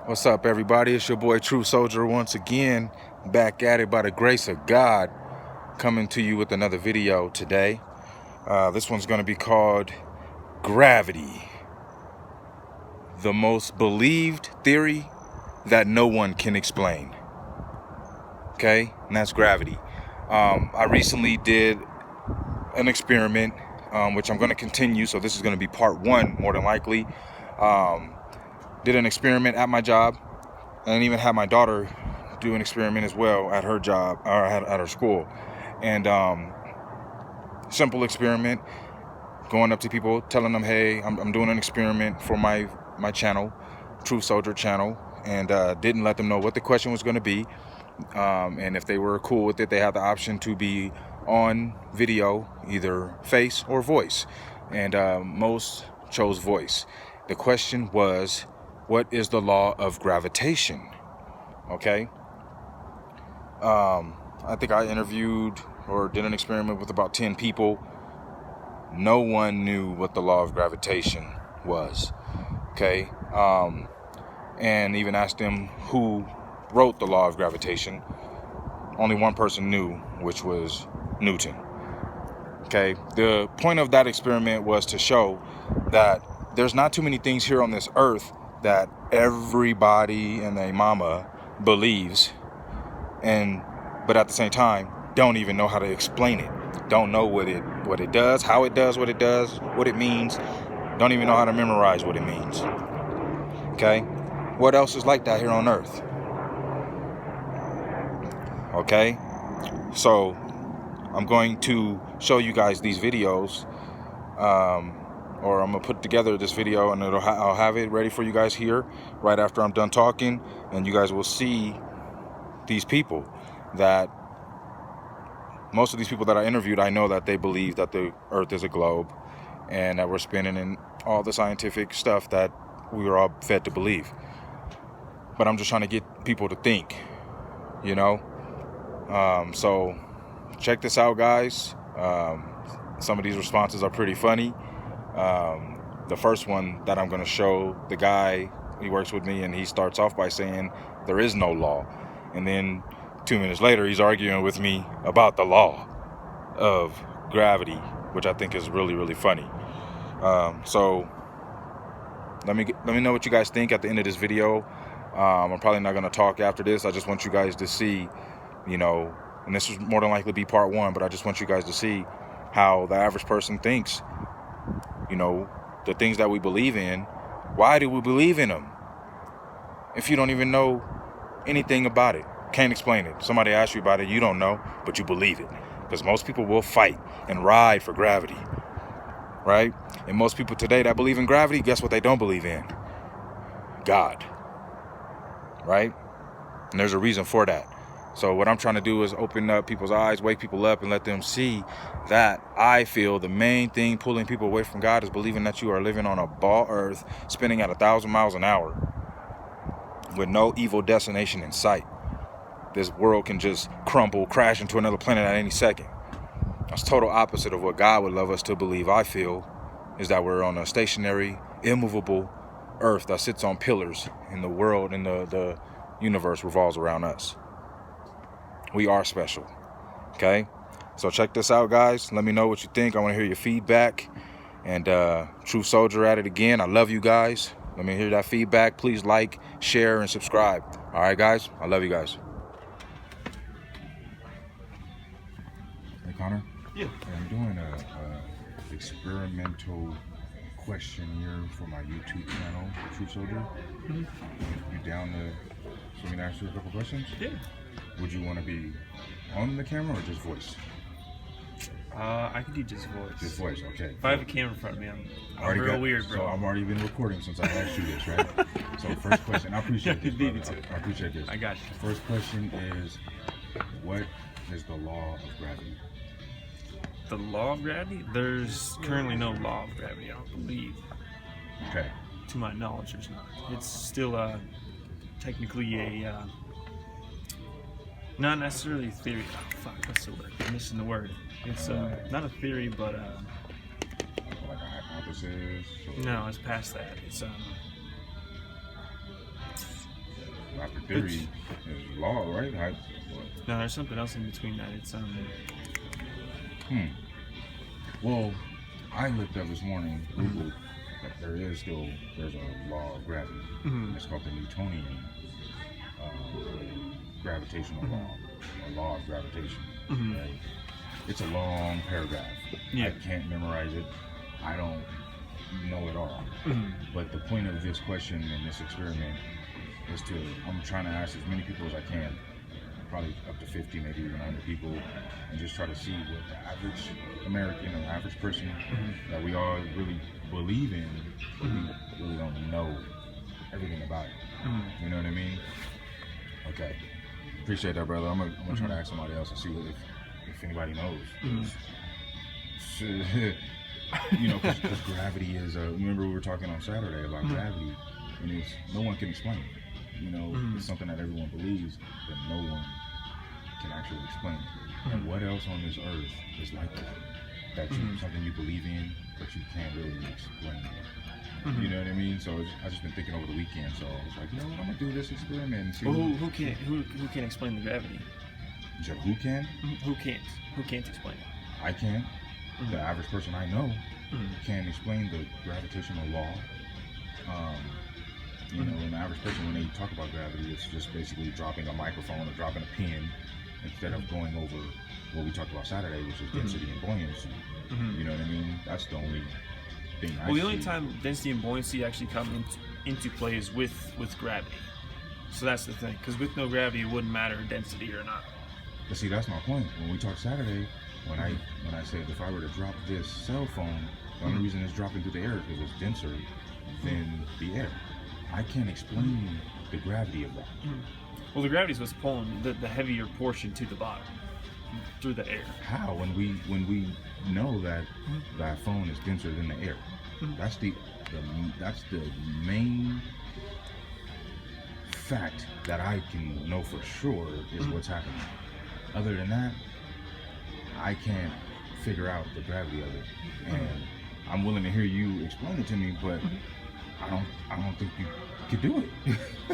What's up, everybody? It's your boy True Soldier once again, back at it by the grace of God, coming to you with another video today. This one's going to be called Gravity, the most believed theory that no one can explain. Okay, and that's gravity. I recently did an experiment, which I'm going to continue, so this is going to be part one, more than likely. Did an experiment at my job, and even had my daughter do an experiment as well at her job, or at her school. And simple experiment, going up to people, telling them, hey, I'm doing an experiment for my channel, True Soldier channel, and didn't let them know what the question was going to be. And if they were cool with it, they had the option to be on video, either face or voice. And most chose voice. The question was, what is the law of gravitation? Okay. I think I interviewed or did an experiment with about 10 people. No one knew what the law of gravitation was. Okay. And even asked them who wrote the law of gravitation. Only one person knew, which was Newton. Okay. The point of that experiment was to show that there's not too many things here on this earth that everybody and their mama believes, but at the same time don't even know how to explain it, don't know what it does, how it does what it does, what it means, don't even know how to memorize what it means. Okay, what else is like that here on earth? Okay, so I'm going to show you guys these videos, or I'm gonna put together this video, and I'll have it ready for you guys here right after I'm done talking, and you guys will see these people. That most of these people that I interviewed, I know that they believe that the earth is a globe and that we're spinning, and all the scientific stuff that we were all fed to believe. But I'm just trying to get people to think, you know. So check this out, guys. Some of these responses are pretty funny. The first one that I'm going to show, the guy, he works with me, and he starts off by saying there is no law, and then 2 minutes later he's arguing with me about the law of gravity, which I think is really, really funny. So let me know what you guys think at the end of this video. I'm probably not going to talk after this. I just want you guys to see, you know, and this is more than likely be part one, but I just want you guys to see how the average person thinks. You know, the things that we believe in, why do we believe in them if you don't even know anything about it? Can't explain it. Somebody asks you about it, you don't know, but you believe it. Because most people will fight and ride for gravity, right? And most people today that believe in gravity, guess what they don't believe in? God, right? And there's a reason for that. So what I'm trying to do is open up people's eyes, wake people up, and let them see that I feel the main thing pulling people away from God is believing that you are living on a ball earth, spinning at 1,000 miles an hour with no evil destination in sight. This world can just crumble, crash into another planet at any second. That's total opposite of what God would love us to believe. I feel is that we're on a stationary, immovable earth that sits on pillars, and the world and the universe revolves around us. We are special. Okay, so check this out, guys. Let me know what you think. I want to hear your feedback. And True Soldier at it again. I love you guys. Let me hear that feedback. Please like, share, and subscribe. All right, guys, I love you guys. Hey, Connor. Yeah. I'm doing a experimental questionnaire for my YouTube channel, True Soldier. Mm-hmm. You down so we can ask you a couple questions? Yeah. Would you want to be on the camera or just voice? I could do just voice. Just voice, okay. If I have a camera in front of me, I'm real weird, bro. So I'm already been recording since I asked you this, right? So first question, I appreciate this, brother. I appreciate this. I got you. First question is, what is the law of gravity? The law of gravity? There's currently no law of gravity, I don't believe. Okay. To my knowledge, there's not. It's still technically a not necessarily a theory. Oh, fuck, what's the word? I'm missing the word. It's not a theory, but Like a hypothesis? no, it's past that. It's theory is law, right? No, there's something else in between that. It's Well, I looked up this morning, Googled, that there's a law of gravity. It's called the Newtonian gravitational law, a law of gravitation. Right? It's a long paragraph. Yeah. I can't memorize it. I don't know it all. But the point of this question and this experiment is I'm trying to ask as many people as I can, probably up to 50, maybe even 100 people, and just try to see what the average American or average person that we all really believe in, but we really don't know everything about it. You know what I mean? Okay. Appreciate that, brother. I'm gonna try to ask somebody else and see if anybody knows. You know, because gravity is. Remember we were talking on Saturday about gravity, and no one can explain it. You know, it's something that everyone believes, but no one can actually explain it. And what else on this earth is like that? That's something you believe in, but you can't really explain it. You know what I mean? So I just been thinking over the weekend. So I was like, you know what? I'm gonna do this experiment and see. Well, who can't explain the gravity? You said who can? Who can't explain it? I can. The average person I know can't explain the gravitational law. You know, an average person, when they talk about gravity, it's just basically dropping a microphone or dropping a pin instead of going over what we talked about Saturday, which is density and buoyancy. You know what I mean? That's the only thing I see. Well, the only time density and buoyancy actually come into play is with gravity. So that's the thing, because with no gravity, it wouldn't matter density or not. But see, that's my point. When we talked Saturday, when I said if I were to drop this cell phone, the only reason it's dropping through the air is because it's denser than the air. I can't explain the gravity of that. Well, the gravity is what's pulling the heavier portion to the bottom through the air. How? When we know that that phone is denser than the air, that's the main fact that I can know for sure is what's happening. Other than that, I can't figure out the gravity of it, and I'm willing to hear you explain it to me, but I don't think you could do it.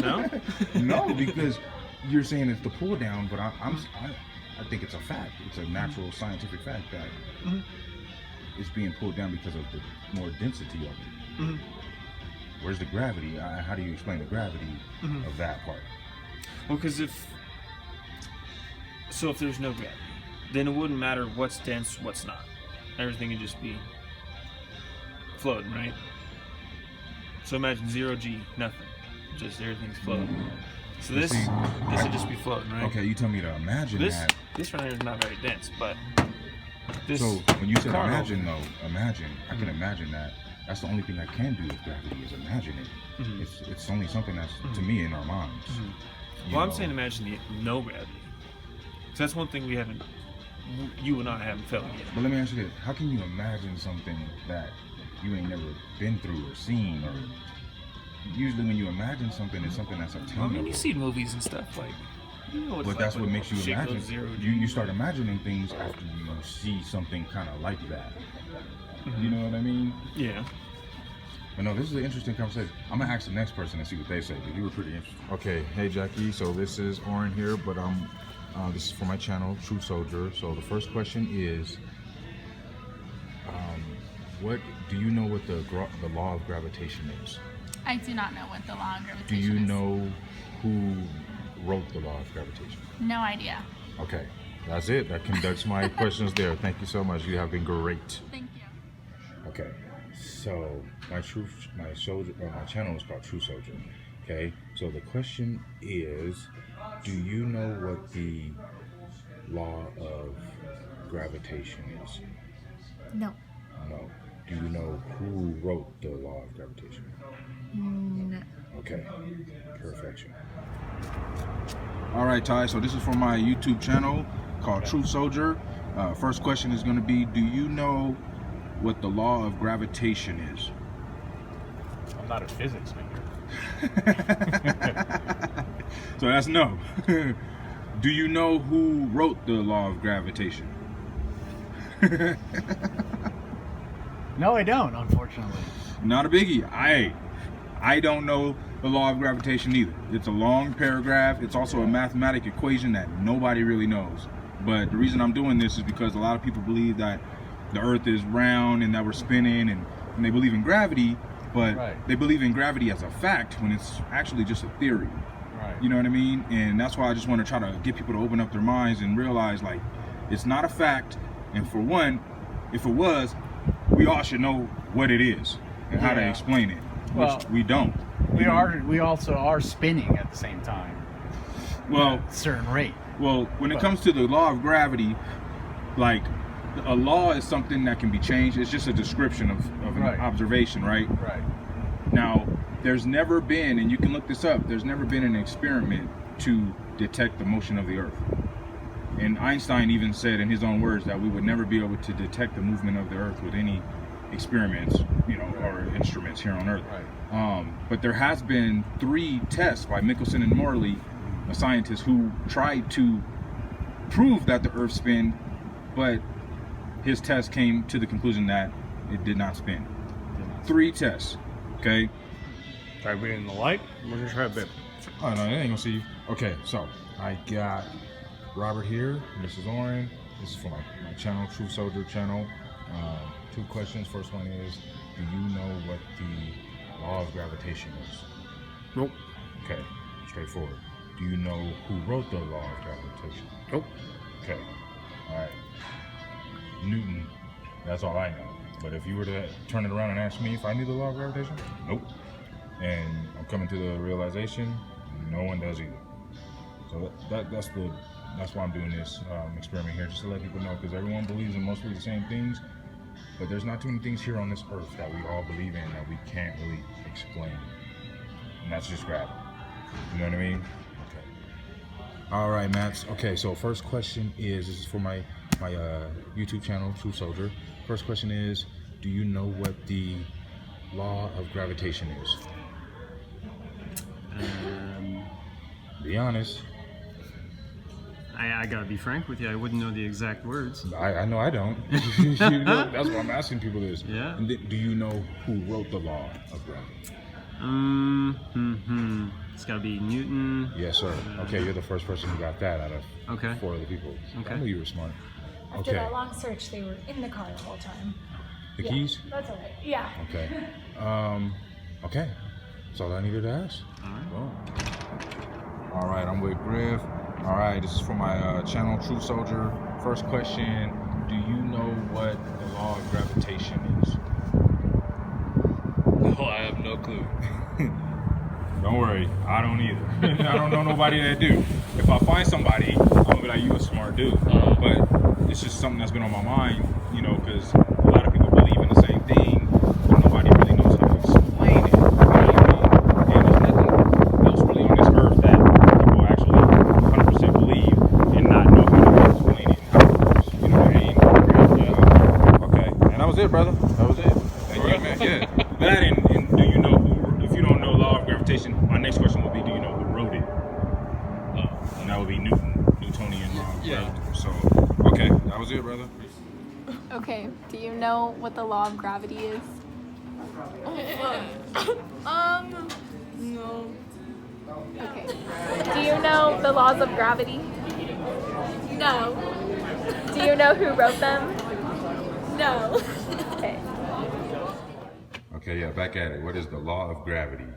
No? No, because you're saying it's the pull down, but I think it's a fact. It's a natural scientific fact that it's being pulled down because of the more density of it. Where's the gravity? How do you explain the gravity of that part? Well, because if there's no gravity, then it wouldn't matter what's dense, what's not. Everything would just be floating, right? So imagine 0G, nothing. Just everything's floating. So this would just be floating, right? Okay, you tell me to imagine that. This right here is not very dense, but this. So when you said imagine, I can imagine that. That's the only thing I can do with gravity is imagine it. It's only something that's to me in our minds. Well, I'm saying imagine no gravity. So that's one thing you and I haven't felt yet. But let me ask you this: how can you imagine something that you ain't never been through or seen? Or usually, when you imagine something, it's something that's obtainable. I mean, you see movies and stuff like. You know, but that's what makes you imagine. You start imagining things after you see something kind of like that. You know what I mean? Yeah. But no, this is an interesting conversation. I'm gonna ask the next person and see what they say, because you were pretty interesting. Okay, hey Jackie. So this is Oren here, but this is for my channel, True Soldier. So the first question is, what do you know what the law of gravitation is? I do not know what the law of gravitation is. Do you know who wrote the law of gravitation? No idea. Okay, that's it. That's my questions there. Thank you so much. You have been great. Thank you. Okay, so my channel is called True Soldier. Okay, so the question is, do you know what the law of gravitation is? No. No. Do you know who wrote the law of gravitation? No. Okay, perfection. All right, Ty, so this is for my YouTube channel called True Soldier. First question is going to be, do you know what the law of gravitation is? I'm not a physics major. So that's no. Do you know who wrote the law of gravitation? No, I don't, unfortunately. Not a biggie. I don't know the law of gravitation either. It's a long paragraph. It's also a mathematic equation that nobody really knows. But the reason I'm doing this is because a lot of people believe that the earth is round and that we're spinning, and they believe in gravity, but they believe in gravity as a fact when it's actually just a theory. You know what I mean? And that's why I just want to try to get people to open up their minds and realize, like, it's not a fact. And for one, if it was, we all should know what it is and how to explain it, which we don't. We also are spinning at the same time. Well, at a certain rate. Well, when it comes to the law of gravity, like, a law is something that can be changed. It's just a description of an observation, right? Right. Now, there's never been, and you can look this up, there's never been an experiment to detect the motion of the earth. And Einstein even said in his own words that we would never be able to detect the movement of the earth with any experiments, you know, or instruments here on earth. But there has been 3 tests by Michelson and Morley, a scientist, who tried to prove that the earth spin, but his test came to the conclusion that it did not spin. 3 tests, okay? Try being in the light. We're gonna try a bit. Oh no, they ain't gonna see you. Okay, so I got Robert here. This is Oren. This is for my channel, True Soldier channel. 2 questions. First one is, do you know what the law of gravitation is? Nope. Okay, straightforward. Do you know who wrote the law of gravitation? Nope. Okay, all right. Newton. That's all I know. But if you were to turn it around and ask me if I knew the law of gravitation, nope. And I'm coming to the realization, no one does either. So that's why I'm doing this experiment here, just to let people know, because everyone believes in mostly the same things, but there's not too many things here on this earth that we all believe in that we can't really explain. And that's just gravity. You know what I mean? Okay. All right, Max. Okay, so first question is, this is for my YouTube channel, True Soldier. First question is, do you know what the law of gravitation is? Be honest. I gotta be frank with you, I wouldn't know the exact words. I know I don't. You know, that's why I'm asking people this. Yeah. And do you know who wrote the law of gravity? It's gotta be Newton. Yes, sir. Okay, you're the first person who got that out of 4 other people. Okay. I knew you were smart. After that long search, they were in the car the whole time. The keys? That's all right. Yeah. Okay. Okay. That's all I needed to ask. All right. Cool. All right, I'm with Griff. All right, this is for my channel, True Soldier. First question, do you know what the law of gravitation is? No, I have no clue. Don't worry, I don't either. I don't know nobody that do. If I find somebody, I'm gonna be like, you a smart dude. But it's just something that's been on my mind, you know, because a lot of people believe in the same thing, but nobody really knows how to explain it. You know what I mean? And there's nothing else really on this earth that people actually 100% believe and not know how to explain it and how it works. You know what I mean? Yeah. Okay. And that was it, brother. That was it. Thank you, man. Yeah. That and do you know who, if you don't know law of gravitation, my next question would be, do you know who wrote it? And that would be Newtonian law of gravity. So, okay, that was it, brother. Okay, do you know what the law of gravity is? No. Okay. Do you know the laws of gravity? No. Do you know who wrote them? No. Okay. Okay, yeah, back at it. What is the law of gravity?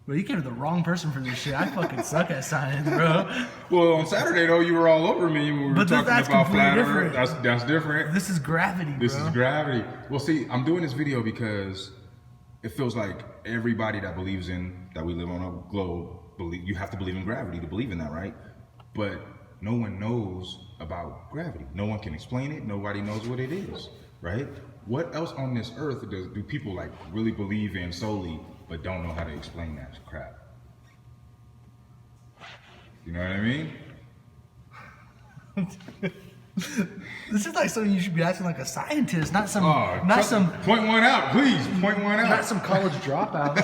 Bro, you came to the wrong person for this shit. I fucking suck at science, bro. Well, on Saturday, though, you were all over me when we were But talking that's about completely flat different. Earth. That's different. This is gravity, bro. This is gravity. Well, see, I'm doing this video because it feels like everybody that believes in that we live on a globe, you have to believe in gravity to believe in that, right? But no one knows about gravity. No one can explain it. Nobody knows what it is, right? What else on this earth do people like really believe in solely, but don't know how to explain that crap? You know what I mean? This is like something you should be asking like a scientist, not some, Oh, not some, point one out, please. Point one out. not some college dropout.